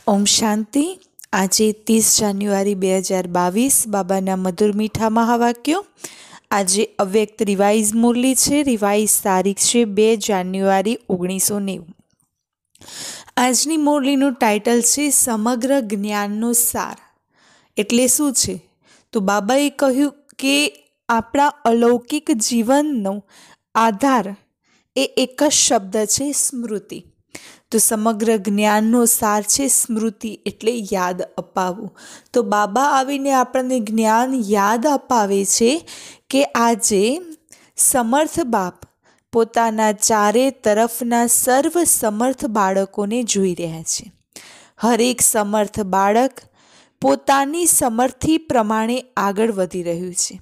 ઓમ શાંતિ. આજે 30 જાન્યુઆરી 2022 બાબાના મધુર મીઠા મહાવાક્યો. આજે અવ્યક્ત રિવાઇઝ મુરલી છે. રિવાઇઝ તારીખ છે 2 જાન્યુઆરી 1990. આજની મુરલીનું ટાઇટલ છે સમગ્ર જ્ઞાનનો સાર. એટલે શું છે? તો બાબાએ કહ્યું કે આપણા અલૌકિક જીવનનો આધાર એ એક જ શબ્દ છે, સ્મૃતિ. તો સમગ્ર જ્ઞાનનો સાર છે સ્મૃતિ, એટલે યાદ અપાવવું. તો બાબા આવીને આપણને જ્ઞાન યાદ અપાવે છે કે આજે સમર્થ બાપ પોતાના ચારે તરફના સર્વ સમર્થ બાળકોને જોઈ રહ્યા છે. હરેક સમર્થ બાળક પોતાની સમર્થિ પ્રમાણે આગળ વધી રહ્યું છે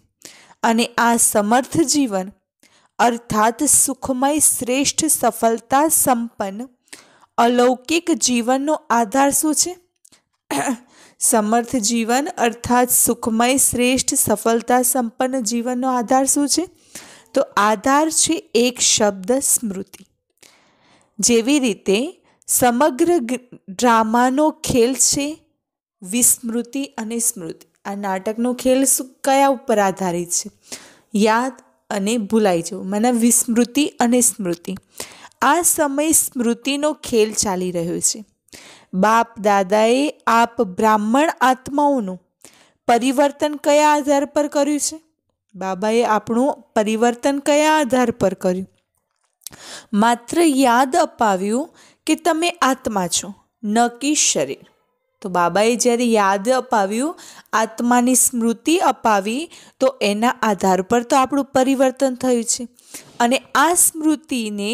અને આ સમર્થ જીવન અર્થાત સુખમય શ્રેષ્ઠ સફળતા સંપન્ન અલૌકિક જીવનનો આધાર શું છે? સમર્થ જીવન અર્થાત સુખમય શ્રેષ્ઠ સફળતા સંપન્ન જીવનનો આધાર શું છે? તો આધાર છે એક શબ્દ, સ્મૃતિ. જેવી રીતે સમગ્ર ડ્રામાનો ખેલ છે વિસ્મૃતિ અને સ્મૃતિ. આ નાટકનો ખેલ કયા ઉપર આધારિત છે? યાદ અને ભૂલાઈ જવું, મને વિસ્મૃતિ અને સ્મૃતિ. આ સમય સ્મૃતિનો ખેલ ચાલી રહ્યો છે. બાપ દાદાએ આપ બ્રાહ્મણ આત્માઓનું પરિવર્તન કયા આધાર પર કર્યું છે? બાબાએ આપણું પરિવર્તન કયા આધાર પર કર્યું? માત્ર યાદ અપાવ્યું કે તમે આત્મા છો, ન કે શરીર. તો બાબાએ જ્યારે યાદ અપાવ્યું, આત્માની સ્મૃતિ અપાવી, તો એના આધાર પર તો આપણું પરિવર્તન થયું છે. અને આ સ્મૃતિને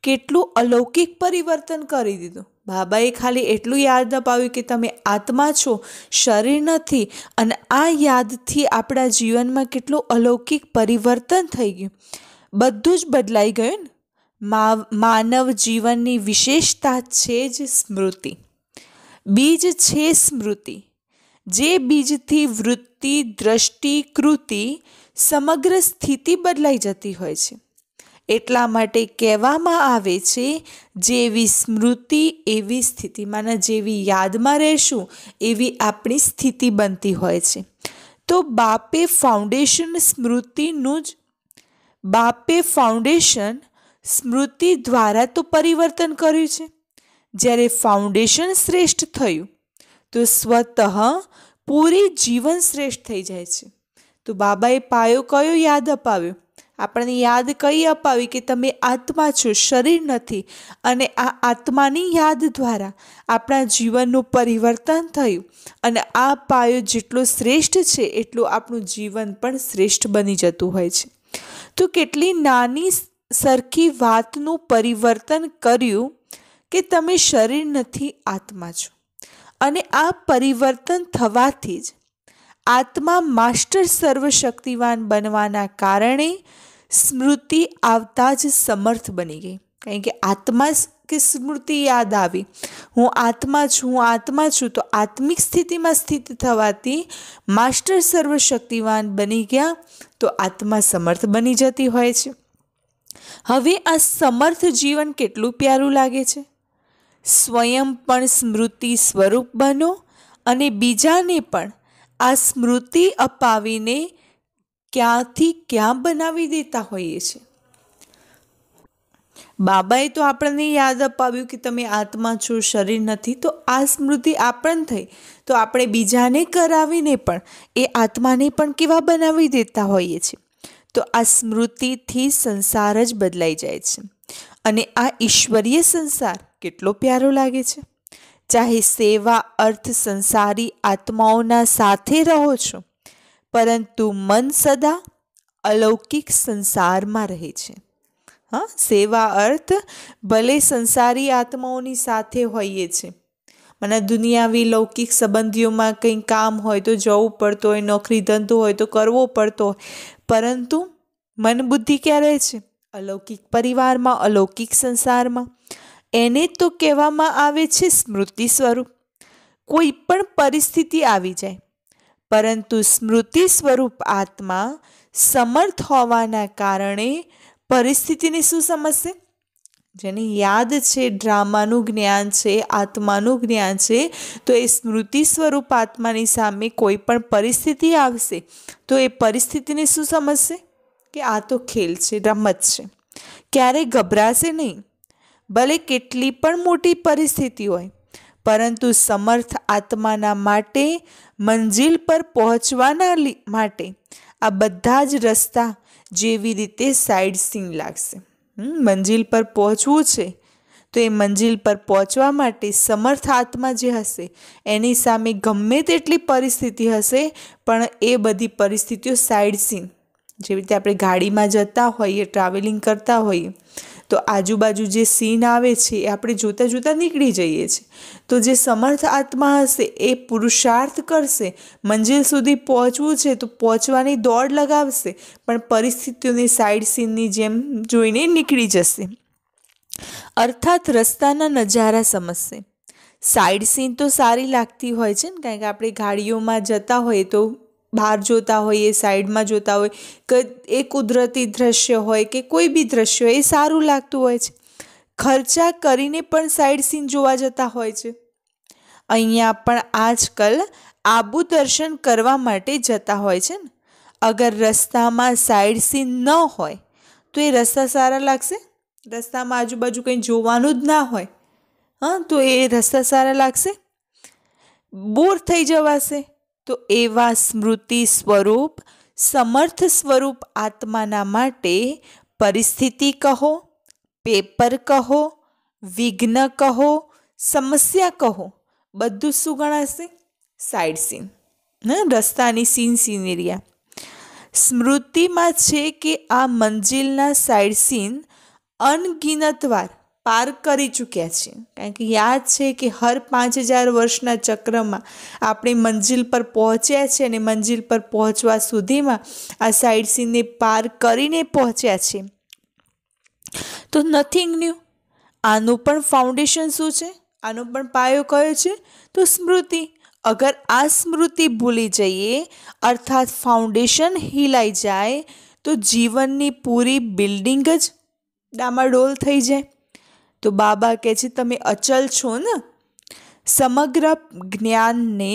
કેટલું અલૌકિક પરિવર્તન કરી દીધું. બાબાએ ખાલી એટલું યાદ અપાવ્યું કે તમે આત્મા છો, શરીર નથી. અને આ યાદથી આપણા જીવનમાં કેટલું અલૌકિક પરિવર્તન થઈ ગયું. બધું જ બદલાઈ ગયું ને. માનવ જીવનની વિશેષતા છે જ સ્મૃતિ. બીજ છે સ્મૃતિ. જે બીજથી વૃત્તિ, દ્રષ્ટિ, કૃતિ, સમગ્ર સ્થિતિ બદલાઈ જતી હોય છે. એટલા માટે કહેવામાં આવે છે જેવી સ્મૃતિ એવી સ્થિતિ. માના જેવી યાદમાં રહેશું એવી આપણી સ્થિતિ બનતી હોય છે. તો બાપે ફાઉન્ડેશન સ્મૃતિ દ્વારા તો પરિવર્તન કર્યું છે. જ્યારે ફાઉન્ડેશન શ્રેષ્ઠ થયું તો સ્વતઃ પૂરી જીવન શ્રેષ્ઠ થઈ જાય છે. તો બાબાએ પાયો કયો યાદ અપાવ્યો? આપણને યાદ કઈ અપાવી કે તમે આત્મા છો, શરીર નથી. અને આ આત્માની યાદ દ્વારા આપણા જીવનનું પરિવર્તન થયું. અને આ પાયો જેટલો શ્રેષ્ઠ છે એટલું આપણું જીવન પણ શ્રેષ્ઠ બની જતું હોય છે. તો કેટલી નાની સરખી વાતનું પરિવર્તન કર્યું કે તમે શરીર નથી, આત્મા છો. અને આ પરિવર્તન થવાથી જ આત્મા માસ્ટર સર્વશક્તિવાન બનવાના કારણે સ્મૃતિ આવતા જ સમર્થ બની ગઈ. કારણ કે આત્મા કે સ્મૃતિ યાદ આવી, હું આત્મા છું. તો આત્મિક સ્થિતિમાં સ્થિત થવાથી માસ્ટર સર્વશક્તિવાન બની ગયા. તો આત્મા સમર્થ બની જતી હોય છે. હવે આ સમર્થ જીવન કેટલું પ્યારું લાગે છે. સ્વયં પણ સ્મૃતિ સ્વરૂપ બનો અને બીજાને પણ આ સ્મૃતિ અપાવીને ક્યાંથી ક્યાં બનાવી દેતા હોઈએ છીએ. બાબાએ તો આપણને યાદ અપાવ્યું કે તમે આત્મા છો, શરીર નથી. તો આ સ્મૃતિ આપણને થઈ તો આપણે બીજાને કરાવીને પણ એ આત્માને પણ કેવા બનાવી દેતા હોઈએ છીએ. તો આ સ્મૃતિથી સંસાર જ બદલાઈ જાય છે. અને આ ઈશ્વરીય સંસાર કેટલો પ્યારો લાગે છે. ચાહે સેવા અર્થ સંસારી આત્માઓના સાથે રહો છો, પરંતુ મન સદા અલૌકિક સંસારમાં રહે છે. સેવા અર્થ ભલે સંસારી આત્માઓની સાથે હોઈએ છે. મને દુનિયાવી લૌકિક સંબંધીઓમાં કંઈ કામ હોય તો જવું પડતું હોય, નોકરી ધંધો હોય તો કરવો પડતો હોય. પરંતુ મન બુદ્ધિ ક્યાં રહે છે? અલૌકિક પરિવારમાં, અલૌકિક સંસારમાં. એને તો કહેવામાં આવે છે સ્મૃતિ સ્વરૂપ. કોઈ પણ પરિસ્થિતિ આવી જાય, પરંતુ સ્મૃતિ સ્વરૂપ આત્મા સમર્થ હોવાના કારણે પરિસ્થિતિને શું સમજશે? જેને યાદ છે, ડ્રામાનું જ્ઞાન છે, આત્માનું જ્ઞાન છે, તો એ સ્મૃતિ સ્વરૂપ આત્માની સામે કોઈ પણ પરિસ્થિતિ આવશે તો એ પરિસ્થિતિને શું સમજશે કે આ તો ખેલ છે, રમત છે, ક્યારેય ગભરાશે નહીં, ભલે કેટલી પણ મોટી પરિસ્થિતિ હોય, પરંતુ સમર્થ આત્માના માટે મંજિલ પર પહોંચવાના માટે આ બધા જ રસ્તા જેવી રીતે સાઇડ સીન લાગશે. મંજિલ પર પહોંચવું છે તો એ મંજિલ પર પહોંચવા માટે સમર્થ આત્મા જે હશે એની સામે ગમે તેટલી પરિસ્થિતિ હશે પણ એ બધી પરિસ્થિતિઓ સાઇડ સીન, જેવી રીતે આપણે ગાડીમાં જતા હોઈએ, ટ્રાવેલિંગ કરતા હોઈએ તો આજુબાજુ જે સીન આવે છે એ આપણે જોતાં જોતાં નીકળી જઈએ છીએ. તો જે સમર્થ આત્મા હશે એ પુરુષાર્થ કરશે, મંજિલ સુધી પહોંચવું છે તો પહોંચવાની દોડ લગાવશે, પણ પરિસ્થિતિઓને સાઇડ સીનની જેમ જોઈને નીકળી જશે. અર્થાત રસ્તાના નજારા સમજશે. સાઇડ સીન તો સારી લાગતી હોય છે ને, કારણ કે આપણે ગાડીઓમાં જતા હોઈએ તો બહાર જોતા હોઈએ, સાઈડમાં જોતા હોય કે એ કુદરતી દ્રશ્ય હોય કે કોઈ બી દ્રશ્ય હોય એ સારું લાગતું હોય છે. ખર્ચા કરીને પણ સાઇડ સીન જોવા જતા હોય છે. અહીંયા પણ આજકાલ આબુ દર્શન કરવા માટે જતા હોય છે ને. અગર રસ્તામાં સાઇડ સીન ન હોય તો એ રસ્તા સારા લાગશે? રસ્તામાં આજુબાજુ કંઈ જોવાનું જ ના હોય તો એ રસ્તા સારા લાગશે? બોર થઈ જવાશે. તો એવા સ્મૃતિ સ્વરૂપ સમર્થ સ્વરૂપ આત્માના માટે પરિસ્થિતિ કહો, પેપર કહો, વિઘ્ન કહો, સમસ્યા કહો, બધું શું ગણાશે? સાઇડ સીન, રસ્તાની સિનેરિયા. સ્મૃતિમાં છે કે આ મંજિલના સાઇડ સીન અનગિનત વાર પાર કરી ચૂક્યા છે. કારણ કે યાદ છે કે હર 5000 વર્ષના ચક્રમાં આપણે મંજિલ પર પહોંચ્યા છે અને મંજિલ પર પહોંચવા સુધીમાં આ સાઇડ સીનને પાર કરીને પહોંચ્યા છે. તો નથિંગ ન્યૂ. આનું પણ ફાઉન્ડેશન શું છે? આનો પણ પાયો કયો છે? તો સ્મૃતિ. અગર આ સ્મૃતિ ભૂલી જઈએ અર્થાત ફાઉન્ડેશન હિલાઈ જાય તો જીવનની પૂરી બિલ્ડિંગ જ ડામાડોલ થઈ જાય. તો બાબા કહે છે તમે અચલ છો ને. સમગ્ર જ્ઞાનને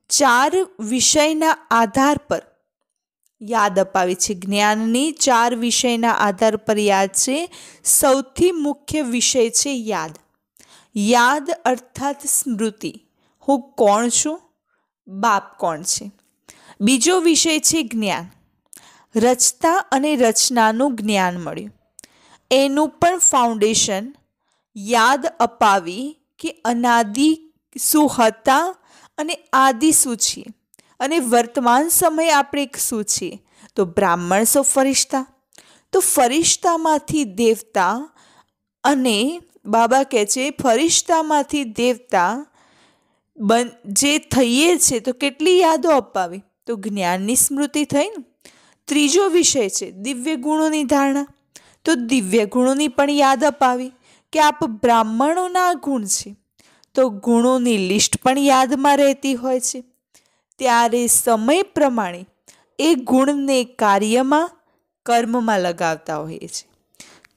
4 વિષયના આધાર પર યાદ અપાવે છે. જ્ઞાનની 4 વિષયના આધાર પર યાદ છે. સૌથી મુખ્ય વિષય છે યાદ. યાદ અર્થાત સ્મૃતિ. હું કોણ છું? બાપ કોણ છે? બીજો વિષય છે જ્ઞાન. રચતા અને રચનાનું જ્ઞાન મળ્યું. એનું પણ ફાઉન્ડેશન યાદ અપાવી કે અનાદિ શું હતા અને આદિ શું છીએ અને વર્તમાન સમયે આપણે શું છીએ. તો બ્રાહ્મણ સો ફરિશ્તા. તો ફરિશ્તામાંથી દેવતા અને બાબા કહે છે ફરિશ્તામાંથી દેવતા જે થઈએ છે તો કેટલી યાદો અપાવી? તો જ્ઞાનની સ્મૃતિ થઈ ને. ત્રીજો વિષય છે દિવ્ય ગુણોની ધારણા. તો દિવ્ય ગુણોની પણ યાદ અપાવી કે આપ બ્રાહ્મણોના ગુણ છે. તો ગુણોની લિસ્ટ પણ યાદમાં રહેતી હોય છે. ત્યારે સમય પ્રમાણે એ ગુણને કાર્યમાં કર્મમાં લગાવતા હોઈએ છે.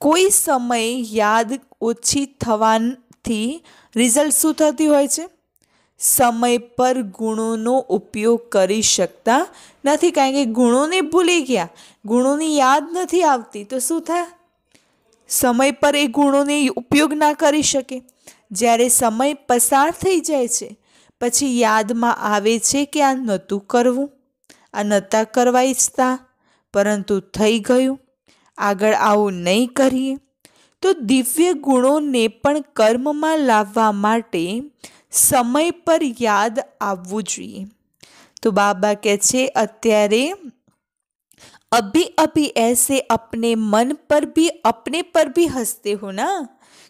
કોઈ સમય યાદ ઓછી થવાથી રિઝલ્ટ શું થતી હોય છે? સમય પર ગુણોનો ઉપયોગ કરી શકતા નથી. કારણ કે ગુણોને ભૂલી ગયા, ગુણોની યાદ નથી આવતી તો શું થાય? સમય પર એ ગુણોને ઉપયોગ ના કરી શકે. જ્યારે સમય પસાર થઈ જાય છે પછી યાદમાં આવે છે કે આ નહોતું કરવું, આ નહોતા કરવા ઈચ્છતા પરંતુ થઈ ગયું, આગળ આવું નહીં કરીએ. તો દિવ્ય ગુણોને પણ કર્મમાં લાવવા માટે સમય પર યાદ આવવું જોઈએ. તો બાબા કહે છે અત્યારે अभी अभी ऐसे अपने मन पर भी हंसते हो ना.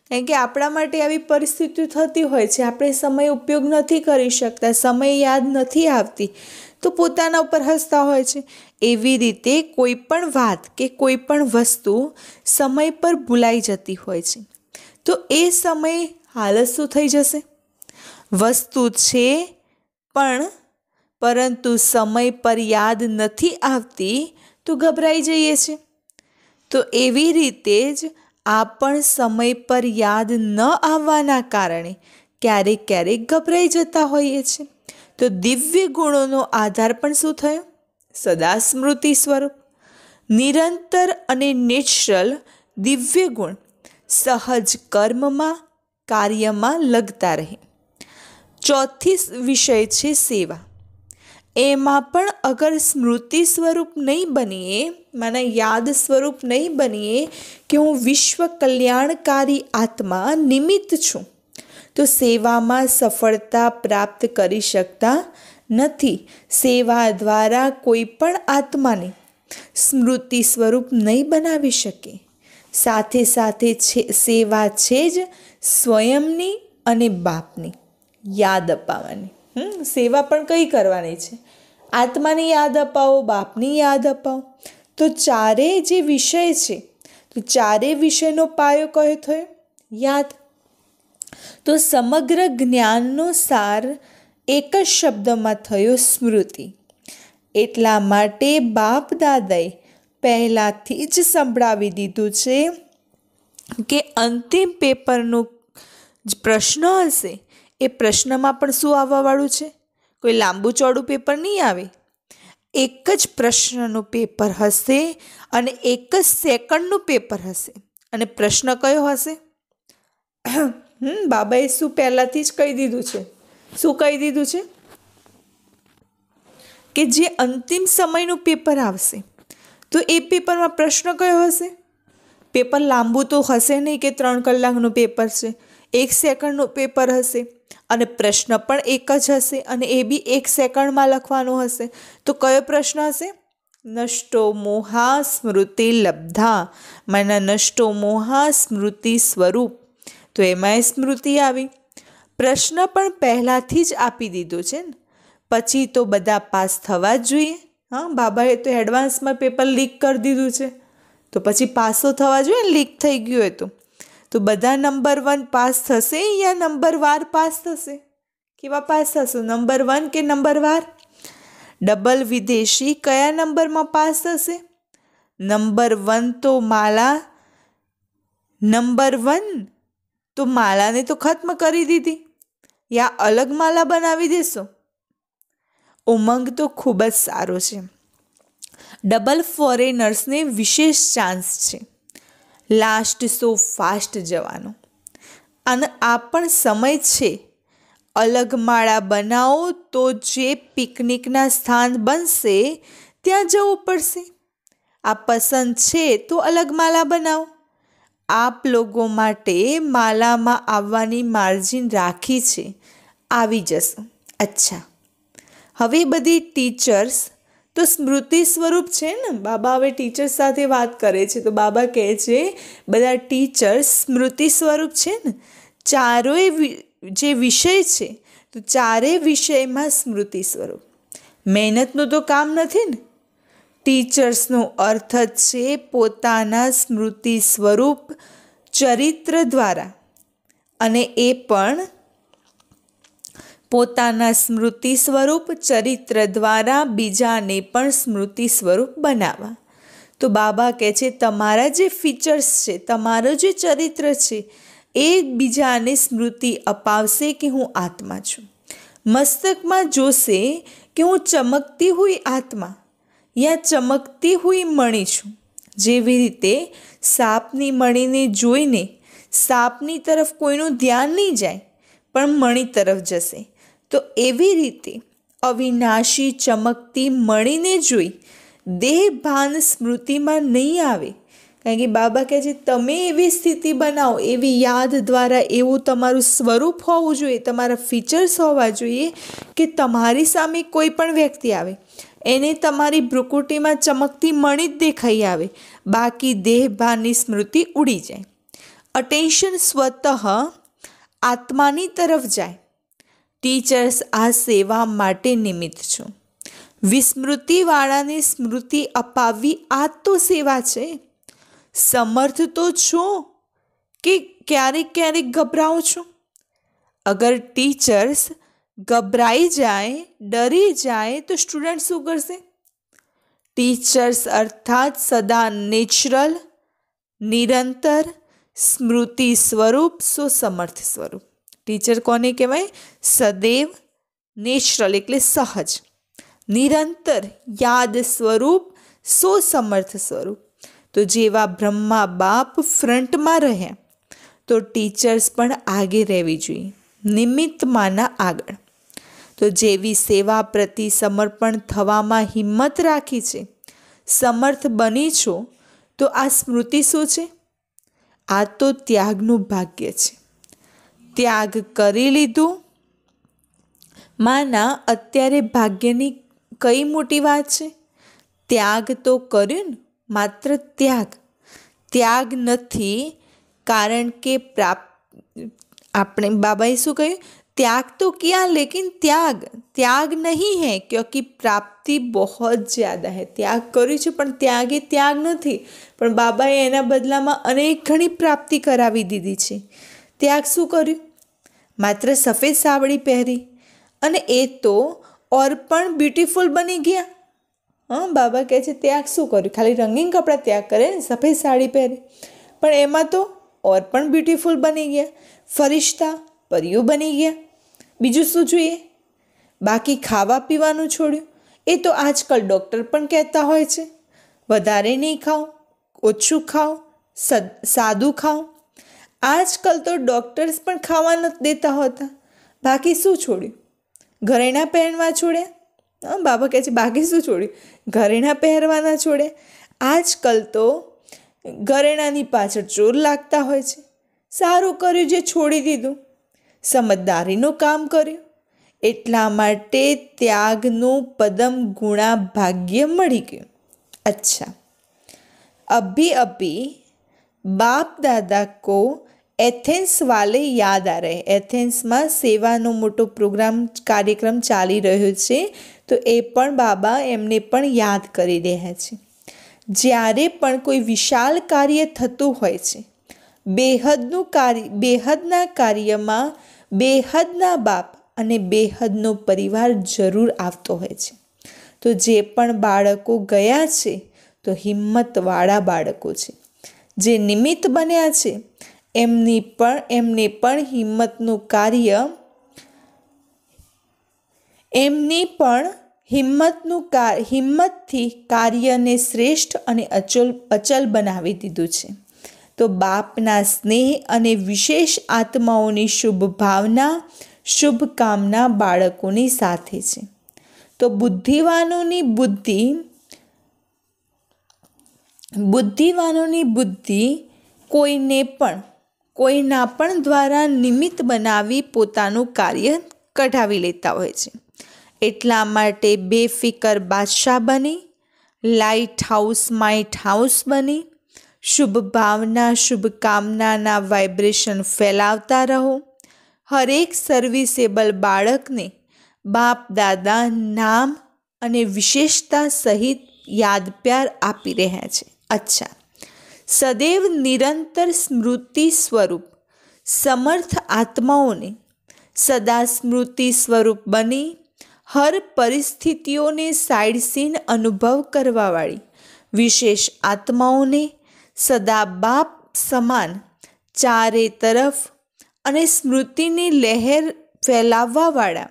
કારણ કે આપણા માટે આવી પરિસ્થિતિ થતી હોય છે, આપણે સમય ઉપયોગ નથી કરી શકતા, સમય યાદ નથી આવતી તો પોતાના ઉપર હસતા હોય છે. એવી રીતે કોઈ પણ વાત કે કોઈ પણ વસ્તુ સમય પર ભૂલાઈ જતી હોય છે તો એ સમય હાલત શું થઈ જશે? વસ્તુ છે પરંતુ સમય પર યાદ નથી આવતી તો ગભરાઈ જઈએ છીએ. તો એવી રીતે જ આ પણ સમય પર યાદ ન આવવાના કારણે ક્યારેક ક્યારેક ગભરાઈ જતા હોઈએ છીએ. તો દિવ્ય ગુણોનો આધાર પણ શું થયો? સદા સ્મૃતિ સ્વરૂપ. નિરંતર અને નેચરલ દિવ્ય ગુણ સહજ કર્મમાં કાર્યમાં લગતા રહે. ચોથી વિષય છે સેવા. એમાં પણ અગર સ્મૃતિ સ્વરૂપ નહીં બનીએ, મને યાદ સ્વરૂપ નહીં બનીએ કે હું વિશ્વ કલ્યાણકારી આત્મા નિમિત્ત છું, તો સેવામાં સફળતા પ્રાપ્ત કરી શકતા નથી. સેવા દ્વારા કોઈ પણ આત્માને સ્મૃતિ સ્વરૂપ નહીં બનાવી શકે. સાથે સાથે સેવા છે જ સ્વયંની અને બાપની યાદ અપાવવાની. સેવા પણ કઈ કરવાની છે? આત્માની યાદ અપાવો, બાપની યાદ અપાવો. તો ચારે જે વિષય છે, તો ચારે વિષયનો પાયો કયો થયો? યાદ. તો સમગ્ર જ્ઞાનનો સાર એક જ શબ્દમાં થયો સ્મૃતિ. એટલા માટે બાપ દાદાએ પહેલાંથી જ સંભળાવી દીધું છે કે અંતિમ પેપરનો જ પ્રશ્ન હશે, એ પ્રશ્નમાં પણ શું આવવાવાળું છે? કોઈ લાંબુ ચોડું પેપર નહીં આવે. એક જ પ્રશ્નનું પેપર હશે અને એક જ સેકન્ડનું પેપર હશે. અને પ્રશ્ન કયો હશે? બાબાએ શું પહેલાંથી જ કહી દીધું છે? શું કહી દીધું છે? કે જે અંતિમ સમયનું પેપર આવશે, તો એ પેપરમાં પ્રશ્ન કયો હશે? પેપર લાંબુ તો હશે નહીં કે 3 કલાકનું પેપર છે. 1 સેકન્ડનું પેપર હશે અને પ્રશ્ન પણ એક જ હશે અને એ બી 1 સેકન્ડમાં લખવાનો હશે. તો કયો પ્રશ્ન હશે? નષ્ટો મોહા સ્મૃતિ લબ્ધા. મને નષ્ટો મોહા સ્મૃતિ સ્વરૂપ. તો એમાંય સ્મૃતિ આવી. પ્રશ્ન પણ પહેલાંથી જ આપી દીધો છે ને. પછી તો બધા પાસ થવા જ જોઈએ. બાબાએ તો એડવાન્સમાં પેપર લીક કરી દીધું છે, તો પછી પાસ તો થવા જોઈએ ને. લીક થઈ ગયું હોય તો બધા નંબર 1 પાસ થશે યા નંબર વાર પાસ થશે? કેવા પાસ થશે? નંબર 1 કે નંબર વાર? ડબલ વિદેશી કયા નંબરમાં પાસ થશે? નંબર 1 તો માલા. નંબર 1 તો માલાને તો ખત્મ કરી દીધી, યા અલગ માલા બનાવી દેશો? ઉમંગ તો ખૂબ જ સારો છે. ડબલ ફોરેનર્સને વિશેષ ચાન્સ છે લાસ્ટ સો ફાસ્ટ જવાનો. અને આ પણ સમય છે. અલગ માળા બનાવો તો જે પિકનિકના સ્થાન બનશે ત્યાં જવું પડશે. આ પસંદ છે તો અલગ માળા બનાવો. આપ લોકો માટે માલામાં આવવાની માર્જિન રાખી છે, આવી જશો. અચ્છા, હવે બધી ટીચર્સ તો સ્મૃતિ સ્વરૂપ છે ને. બાબા હવે ટીચર્સ સાથે વાત કરે છે, તો બાબા કહે છે બધા ટીચર્સ સ્મૃતિ સ્વરૂપ છે ને. ચારોય જે વિષય છે, તો ચારે વિષયમાં સ્મૃતિ સ્વરૂપ. મહેનતનું તો કામ નથી ને. ટીચર્સનો અર્થ જ છે પોતાના સ્મૃતિ સ્વરૂપ ચરિત્ર દ્વારા, અને એ પણ પોતાના સ્મૃતિ સ્વરૂપ ચરિત્ર દ્વારા બીજાને પણ સ્મૃતિ સ્વરૂપ બનાવવા. તો બાબા કહે છે તમારા જે ફીચર્સ છે, તમારું જે ચરિત્ર છે, એ બીજાને સ્મૃતિ અપાવશે કે હું આત્મા છું. મસ્તકમાં જોશે કે હું ચમકતી હુઈ આત્મા યા ચમકતી હુઈ મણી છું. જેવી રીતે સાપની મણીને જોઈને સાપની તરફ કોઈનું ધ્યાન નહીં જાય, પણ મણી તરફ જશે. તો એવી રીતે અવિનાશી ચમકતી મણીને જોઈ દેહ ભાન સ્મૃતિમાં નહીં આવે. કારણ કે બાબા કહે છે તમે એવી સ્થિતિ બનાવો, એવી યાદ દ્વારા એવું તમારું સ્વરૂપ હોવું જોઈએ, તમારા ફીચર્સ હોવા જોઈએ કે તમારી સામે કોઈ પણ વ્યક્તિ આવે એને તમારી ભ્રુકુટીમાં ચમકતી મણી જ દેખાઈ આવે, બાકી દેહ ભાનની સ્મૃતિ ઉડી જાય. અટેન્શન સ્વતઃ આત્માની તરફ જાય. ટીચર્સ આ સેવા માટે નિમિત્ત છો. વિસ્મૃતિવાળાને સ્મૃતિ અપાવવી આ તો સેવા છે. સમર્થ તો છો કે ક્યારેક ક્યારેક ગભરાઓ છો? અગર ટીચર્સ ગભરાઈ જાય, ડરી જાય તો સ્ટુડન્ટ શું કરશે? ટીચર્સ અર્થાત સદા નેચરલ, નિરંતર, સ્મૃતિ સ્વરૂપ સો સમર્થ સ્વરૂપ. ટીચર કોને કહેવાય? સદૈવ નેચરલ એટલે સહજ, નિરંતર યાદ સ્વરૂપ સો સમર્થ સ્વરૂપ. તો જેવા બ્રહ્મા બાપ ફ્રન્ટમાં રહ્યા તો ટીચર્સ પણ આગે રહેવી જોઈએ, નિમિત્તમાંના આગળ. તો જેવી સેવા પ્રતિ સમર્પણ થવામાં હિંમત રાખી છે, સમર્થ બની છો, તો આ સ્મૃતિ શું છે? આ તો ત્યાગનું ભાગ્ય છે. ત્યાગ કરી લીધું. માના અત્યારે ભાગ્યની કઈ મોટી વાત છે? ત્યાગ તો કર્યું ને, માત્ર ત્યાગ નથી. કારણ કે આપણે બાબાએ શું કહ્યું? त्याग तो किया लेकिन त्याग नहीं है, क्योंकि प्राप्ति बहुत ज़्यादा है. त्याग કર્યું છે પણ ત્યાગ એ ત્યાગ નથી, પણ બાબાએ એના બદલામાં અનેક ઘણી પ્રાપ્તિ કરાવી દીધી છે. ત્યાગ શું કર્યું? માત્ર સફેદ સાવડી પહેરી અને એ તો ઓર પણ બ્યુટીફુલ બની ગયા. બાબા કહે છે ત્યાગ શું કર્યું? ખાલી રંગીન કપડાં ત્યાગ કરે ને, સફેદ સાડી પહેરી, પણ એમાં તો ઓર પણ બ્યુટીફુલ બની ગયા, ફરિશ્તા પરીઓ બની ગયા. બીજું શું જોઈએ? બાકી ખાવા પીવાનું છોડ્યું. એ તો આજકાલ ડૉક્ટર પણ કહેતા હોય છે, વધારે નહીં ખાઓ, ઓછું ખાઓ, સાદું ખાઓ. આજકાલ તો ડૉક્ટર્સ પણ ખાવા નથી દેતા હોતા. બાકી શું છોડ્યું? ઘરેણાં પહેરવા છોડ્યા. બાબા કહે છે બાકી શું છોડ્યું? ઘરેણાં પહેરવાના છોડ્યા. આજકાલ તો ઘરેણાંની પાછળ ચોર લાગતા હોય છે. સારું કર્યું જે છોડી દીધું, સમજદારીનું કામ કર્યું. એટલા માટે ત્યાગનું પદમ ગુણા ભાગ્ય મળી ગયું. અચ્છા, अभी बाप दादा को एथेंस वाले याद आ रहे. एथेंसમાં સેવાનો મોટો કાર્યક્રમ ચાલી રહ્યો છે, તો એ પણ બાબા એમને પણ યાદ કરી રહ્યા છે. જ્યારે પણ કોઈ વિશાળ કાર્ય થતું હોય છે, બેહદના કાર્યમાં બેહદના બાપ અને બેહદનો પરિવાર જરૂર આવતો હોય છે. તો જે પણ બાળકો ગયા છે તો હિંમતવાળા બાળકો છે. જે નિમિત્ત બન્યા છે એમને પણ હિંમતથી કાર્યને શ્રેષ્ઠ અને અચલ બનાવી દીધું છે. તો બાપના સ્નેહ અને વિશેષ આત્માઓની શુભ ભાવના, શુભકામના બાળકોની સાથે છે. તો બુદ્ધિવાનોની બુદ્ધિ કોઈના પણ દ્વારા નિમિત્ત બનાવી પોતાનું કાર્ય કઢાવી લેતા હોય છે. એટલા માટે બેફિકર બાદશાહ બની, લાઇટ હાઉસ માઇટ હાઉસ બની, શુભ ભાવના શુભકામનાના વાઇબ્રેશન ફેલાવતા રહો. હરેક સર્વિસેબલ બાળકને બાપ દાદા નામ અને વિશેષતા સહિત યાદ પ્યાર આપી રહ્યા છે. અચ્છા, સદૈવ નિરંતર સ્મૃતિ સ્વરૂપ સમર્થ આત્માઓને સદા સ્મૃતિ સ્વરૂપ બની હર પરિસ્થિતિઓને સાઇડ સીન અનુભવ કરવાવાળી વિશેષ આત્માઓને સદા બાપ સમાન ચારે તરફ અને સ્મૃતિની લહેર ફેલાવવાવાળા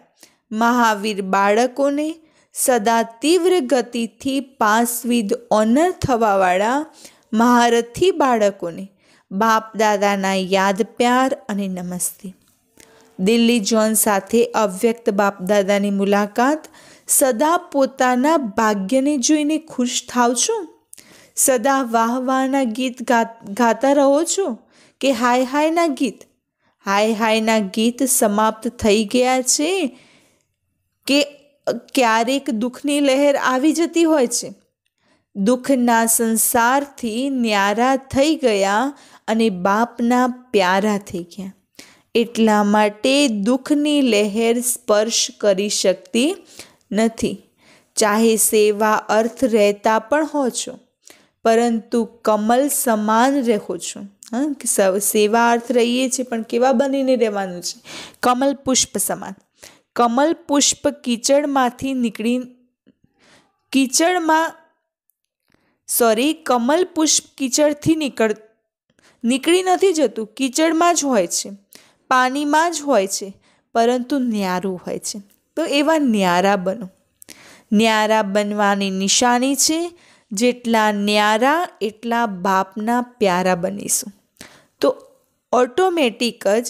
મહાવીર બાળકોને સદા તીવ્ર ગતિથી પાસવિદ ઓનર થવાવાળા મહારથી બાળકોને બાપ દાદાના યાદ પ્યાર અને નમસ્તે. દિલ્હી જોન સાથે અવ્યક્ત બાપ દાદાની મુલાકાત. સદા પોતાના ભાગ્યને જોઈને ખુશ થાવ છો? સદા વાહ વાહના ગીત ગાતા રહો છો કે હાય હાયના ગીત? હાયના ગીત સમાપ્ત થઈ ગયા છે કે ક્યારેક દુઃખની લહેર આવી જતી હોય છે? દુઃખના સંસારથી ન્યારા થઈ ગયા અને બાપના પ્યારા થઈ ગયા. એટલા માટે દુઃખની લહેર સ્પર્શ કરી શકતી નથી. ચાહે સેવા અર્થ રહેતા પણ હો છો, પરંતુ કમલ સમાન રહો છો. સેવા અર્થ રહીએ છીએ પણ કેવા બનીને રહેવાનું છે? કમલ પુષ્પ સમાન. કમલ પુષ્પ કીચડથી નીકળી નથી જતું, કીચડમાં જ હોય છે, પાણીમાં જ હોય છે, પરંતુ ન્યારું હોય છે. તો એવા ન્યારા બનો. ન્યારા બનવાની નિશાની છે, જેટલા ન્યારા એટલા બાપના પ્યારા બનીશું. તો ઓટોમેટિક જ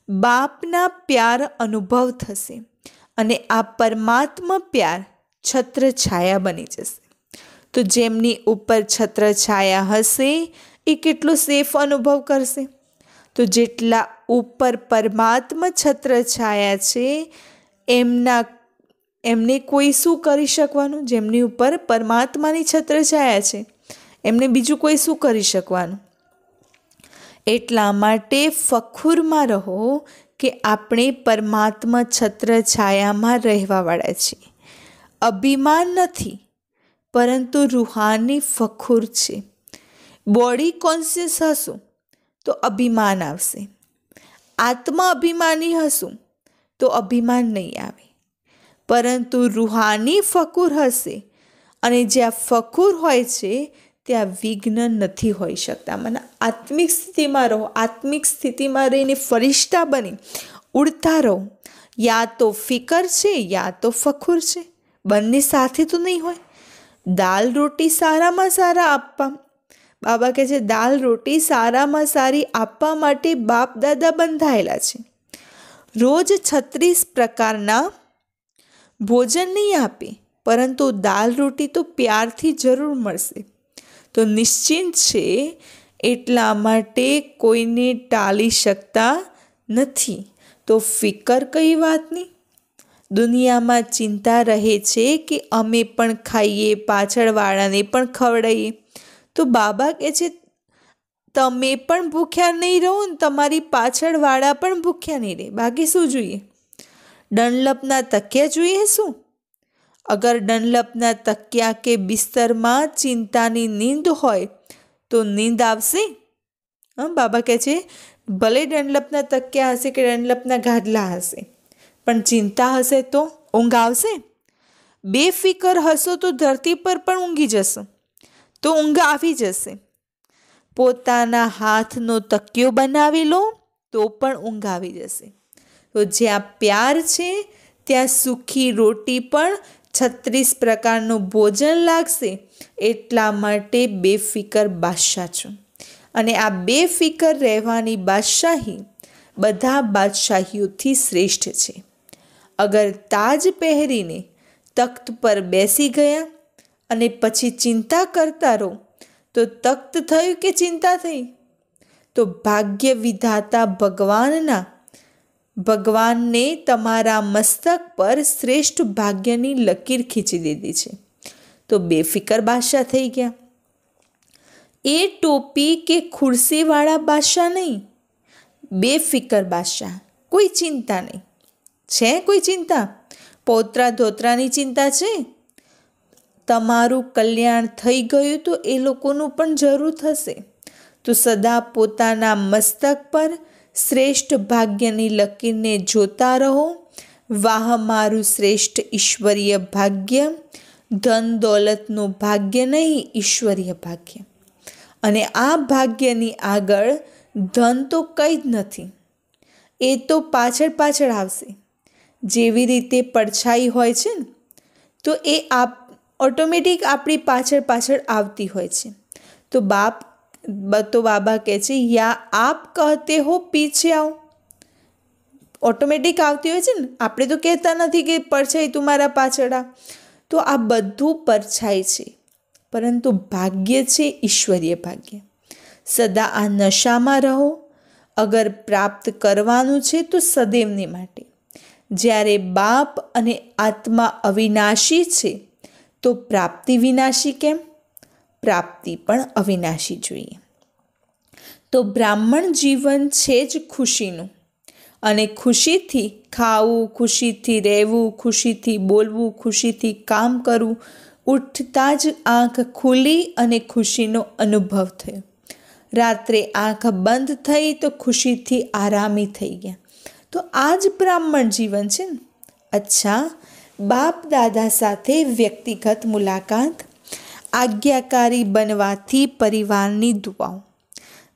બાપના પ્યાર અનુભવ થશે અને આ પરમાત્મા પ્યાર છત્રછાયા બની જશે. તો જેમની ઉપર છત્રછાયા હશે એ કેટલો સેફ અનુભવ કરશે. તો જેટલા ઉપર પરમાત્મા છત્રછાયા છે એમને કોઈ શું કરી શકવાનું? જેમની ઉપર પરમાત્માની છત્રછાયા છે એમને બીજું કોઈ શું કરી શકવાનું? એટલા માટે ફખુરમાં રહો કે આપણે પરમાત્મા છત્રછાયામાં રહેવાવાળા છીએ. અભિમાન નથી, પરંતુ રૂહાની ફખુર છે. બોડી કોન્શિયસ હશું તો અભિમાન આવશે. આત્મા અભિમાની હશું તો અભિમાન નહીં આવે. પરંતુ રૂહાની ફખુર હશે અને જ્યાં ફખુર હોય છે ત્યાં વિઘ્ન નથી હોઈ શકતા. મને આત્મિક સ્થિતિમાં રહો. આત્મિક સ્થિતિમાં રહીને ફરિશ્તા બની ઉડતા રહો. યા તો ફિકર છે યા તો ફખુર છે, બંને સાથે તો નહીં હોય. દાલ રોટી સારામાં સારા આપવા, બાબા કહે છે દાલ રોટી સારામાં સારી આપવા માટે બાપ દાદા બંધાયેલા છે. રોજ 36 પ્રકારના ભોજન નહીં આપે, પરંતુ દાલ રોટી તો પ્યારથી જરૂર મળશે. તો નિશ્ચિંત છે, એટલા માટે કોઈને ટાળી શકતા નથી. તો ફિકર કઈ વાતની? દુનિયામાં ચિંતા રહે છે કે અમે પણ ખાઈએ, પાછળવાળાને પણ ખવડાવીએ. તો બાબા કહે છે તમે પણ ભૂખ્યા નહીં રહો ને તમારી પાછળવાળા પણ ભૂખ્યા નહીં રહે. બાકી શું જોઈએ? ડનલપના તકિયા જોઈએ શું? અગર ડનલપના તકિયા કે બિસ્તરમાં ચિંતાની નીંદ હોય તો નીંદ આવશે? બાબા કહે છે ભલે ડનલપના તકિયા હશે કે ડનલપના ગાદલા હશે, પણ ચિંતા હશે તો ઊંઘ આવશે? બેફિકર હશો તો ધરતી પર પણ ઊંઘી જશો, તો ઊંઘ આવી જશે. પોતાના હાથનો તકિયો બનાવી લો તો પણ ઊંઘ આવી જશે. તો જ્યાં પ્યાર છે ત્યાં સુખી રોટી પણ 36 પ્રકારનું ભોજન લાગશે. એટલા માટે બેફિકર બાદશાહ છું. અને આ બેફિકર રહેવાની બાદશાહી બધા બાદશાહીઓથી શ્રેષ્ઠ છે. અગર તાજ પહેરીને તખ્ત પર બેસી ગયા અને પછી ચિંતા કરતા રહો તો તખ્ત થયું કે ચિંતા થઈ? તો ભાગ્ય વિધાતા ભગવાનને તમારા મસ્તક પર શ્રેષ્ઠ ભાગ્યની લકીર ખીંચી દીધી છે. તો બેફિકર બાદશાહ થઈ ગયા. એ ટોપી કે ખુરશીવાળા બાદશાહ નહીં, બેફિકર બાદશાહ. કોઈ ચિંતા નહીં. છે કોઈ ચિંતા? પૌત્રા ધોત્રાની ચિંતા છે? તમારું કલ્યાણ થઈ ગયું તો એ લોકોનું પણ જરૂર થશે. તો સદા પોતાના મસ્તક પર શ્રેષ્ઠ ભાગ્યની લકીરને જોતા રહો. વાહ મારું શ્રેષ્ઠ ઈશ્વરીય ભાગ્ય, ધન દોલતનું ભાગ્ય નહીં, ઈશ્વરીય ભાગ્ય. અને આ ભાગ્યની આગળ ધન તો કંઈ જ નથી, એ તો પાછળ પાછળ આવશે. જેવી રીતે પડછાઈ હોય છે ને, તો એ ઓટોમેટિક આપણી પાછળ પાછળ આવતી હોય છે. તો બાબા કહે છે યા આપ કહેતે હો પીછે આવો. ઓટોમેટિક આવતી હોય છે ને, આપણે તો કહેતા નથી કે પડછાઈ તું મારા પાછળ આ. તો આ બધું પડછાઈ છે, પરંતુ ભાગ્ય છે ઈશ્વરીય ભાગ્ય. સદા આ નશામાં રહો. અગર પ્રાપ્ત કરવાનું છે તો સદૈવને માટે. જ્યારે બાપ અને આત્મા અવિનાશી છે તો પ્રાપ્તિ વિનાશી કેમ? પ્રાપ્તિ પણ અવિનાશી જોઈએ. તો બ્રાહ્મણ જીવન છે જ ખુશીનું, અને ખુશીથી ખાવું, ખુશીથી રહેવું, ખુશીથી બોલવું, ખુશીથી કામ કરવું. ઉઠતા જ આંખ ખુલી અને ખુશીનો અનુભવ થયો. રાત્રે આંખ બંધ થઈ તો ખુશીથી આરામી થઈ ગયા. તો આ જ બ્રાહ્મણ જીવન છે ને. અચ્છા, બાપ દાદા સાથે વ્યક્તિગત મુલાકાત. આજ્ઞાકારી બનવાથી પરિવારની દુઆઓ.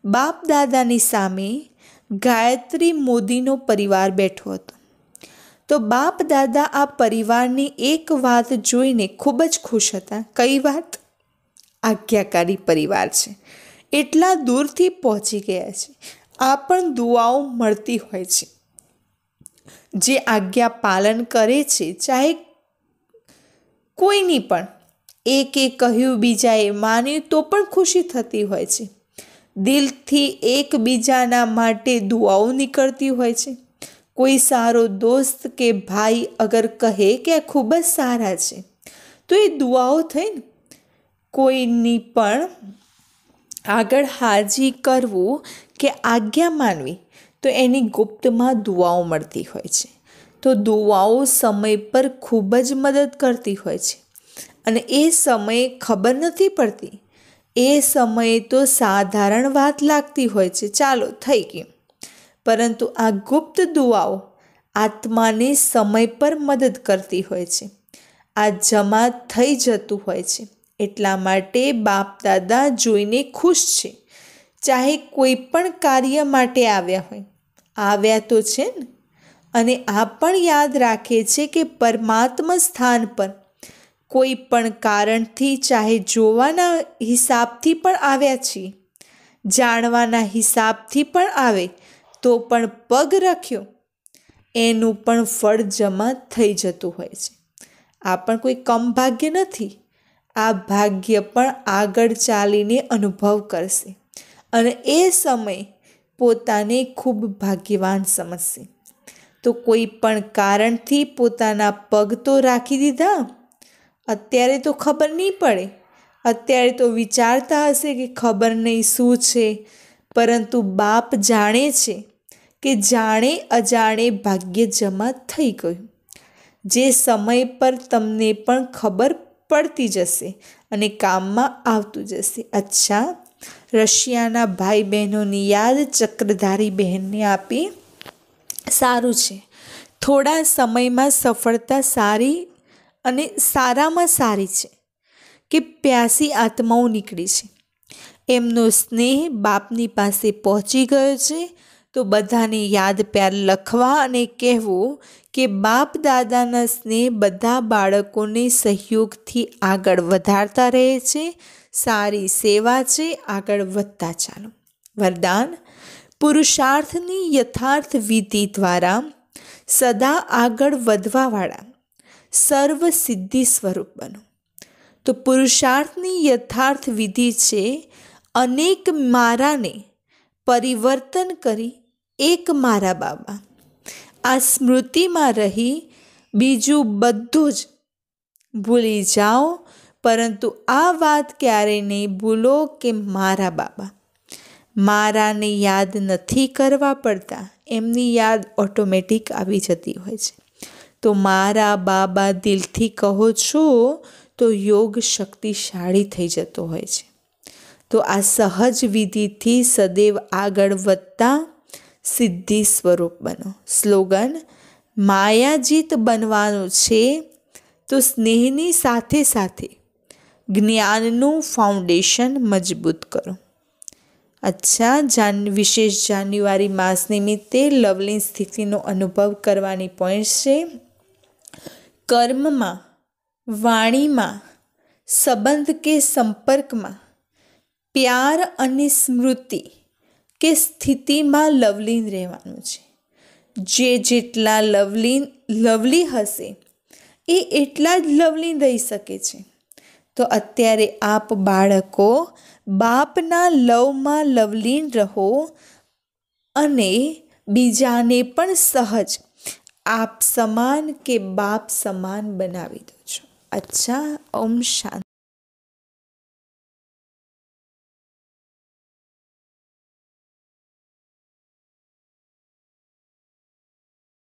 બાપ દાદાની સામે ગાયત્રી મોદીનો પરિવાર બેઠો હતો. તો બાપ દાદા આ પરિવારની એક વાત જોઈને ખૂબ જ ખુશ હતા. કઈ વાત? આજ્ઞાકારી પરિવાર છે, એટલા દૂરથી પહોંચી ગયા છે. આ પણ દુઆઓ મળતી હોય છે. જે આજ્ઞા પાલન કરે છે, ચાહે કોઈની પણ, એકે કહ્યું બીજાએ માન્યું તો પણ ખુશી થતી હોય છે. દિલથી એકબીજાના માટે દુઆઓ નીકળતી હોય છે. કોઈ સારો દોસ્ત કે ભાઈ અગર કહે કે આ ખૂબ જ સારા છે, તો એ દુઆઓ થઈ ને. કોઈની પણ આગળ હાજી કરવું કે આજ્ઞા માનવી, તો એની ગુપ્તમાં દુઆઓ મળતી હોય છે. તો દુઆઓ સમય પર ખૂબ જ મદદ કરતી હોય છે. અને એ સમયે ખબર નથી પડતી. એ સમયે તો સાધારણ વાત લાગતી હોય છે, ચાલો થઈ ગયું. પરંતુ આ ગુપ્ત દુઆઓ આત્માને સમય પર મદદ કરતી હોય છે. આ જમા થઈ જતું હોય છે. એટલા માટે બાપ દાદા જોઈને ખુશ છે. ચાહે કોઈ પણ કાર્ય માટે આવ્યા હોય, આવ્યા તો છે ને. અને આ પણ યાદ રાખે છે કે પરમાત્મા સ્થાન પર કોઈ પણ કારણથી, ચાહે જોવાના હિસાબથી પણ આવ્યા છીએ, જાણવાના હિસાબથી પણ આવે તો પણ પગ રાખ્યો, એનું પણ ફળ જમા થઈ જતું હોય છે. આ પણ કોઈ કમ ભાગ્ય નથી. આ ભાગ્ય પણ આગળ ચાલીને અનુભવ કરશે અને એ સમય પોતાને ખૂબ ભાગ્યવાન સમજશે. તો કોઈ પણ કારણથી પોતાના પગ તો રાખી દીધા. અત્યારે તો ખબર નહીં પડે. અત્યારે તો વિચારતા હશે કે ખબર નહીં શું છે, પરંતુ બાપ જાણે છે કે જાણે અજાણે ભાગ્ય જમા થઈ ગયું. જે સમય પર તમને પણ ખબર પડતી જશે અને કામમાં આવતું જશે. અચ્છા, રશિયાના ભાઈ બહેનોની યાદ ચક્રધારી બહેનને આપી. સારું છે, થોડા સમયમાં સફળતા સારી અને સારામાં સારી છે કે પ્યાસી આત્માઓ નીકળી છે. એમનો સ્નેહ બાપની પાસે પહોંચી ગયો છે. તો બધાને યાદ પ્યાર લખવા અને કહેવું કે બાપ દાદાના સ્નેહ બધા બાળકોને સહયોગથી આગળ વધારતા રહે છે. સારી સેવા છે, આગળ વધતા ચાલો. વરદાન: પુરુષાર્થની યથાર્થ વિધિ દ્વારા સદા આગળ વધવાવાળા સર્વ સિદ્ધિ સ્વરૂપ બનો. તો પુરુષાર્થની યથાર્થ વિધિ છે અનેક મારાને પરિવર્તન કરી એક મારા બાબા. આ સ્મૃતિમાં રહી બીજું બધું જ ભૂલી જાઓ, પરંતુ આ વાત ક્યારેય નહીં ભૂલો કે મારા બાબા. મારાને યાદ નથી કરવા પડતા, એમની યાદ ઓટોમેટિક આવી જતી હોય છે. તો મારા બાબા દિલથી કહો છો તો યોગ શક્તિશાળી થઈ જતો હોય છે. તો આ સહજ વિધિથી સદૈવ આગળ વધતા સિદ્ધિ સ્વરૂપ બનો. સ્લોગન: માયાજીત બનવાનું છે તો સ્નેહની સાથે સાથે જ્ઞાનનું ફાઉન્ડેશન મજબૂત કરો. અચ્છા, વિશેષ જાન્યુઆરી માસ નિમિત્તે લવલી સ્થિતિનો અનુભવ કરવાની પોઈન્ટ્સ છે. કર્મમાં, વાણીમાં, સંબંધ કે સંપર્કમાં, પ્યાર અને સ્મૃતિ કે સ્થિતિમાં લવલીન રહેવાનું છે. જે જેટલા લવલી હશે એ એટલા જ લવલીન રહી શકે છે. તો અત્યારે આપ બાળકો બાપના લવમાં લવલીન રહો અને બીજાને પણ સહજ આપ સમાન કે બાપ સમાન બનાવી દો છો. અચ્છા, ઓમ શાંતિ.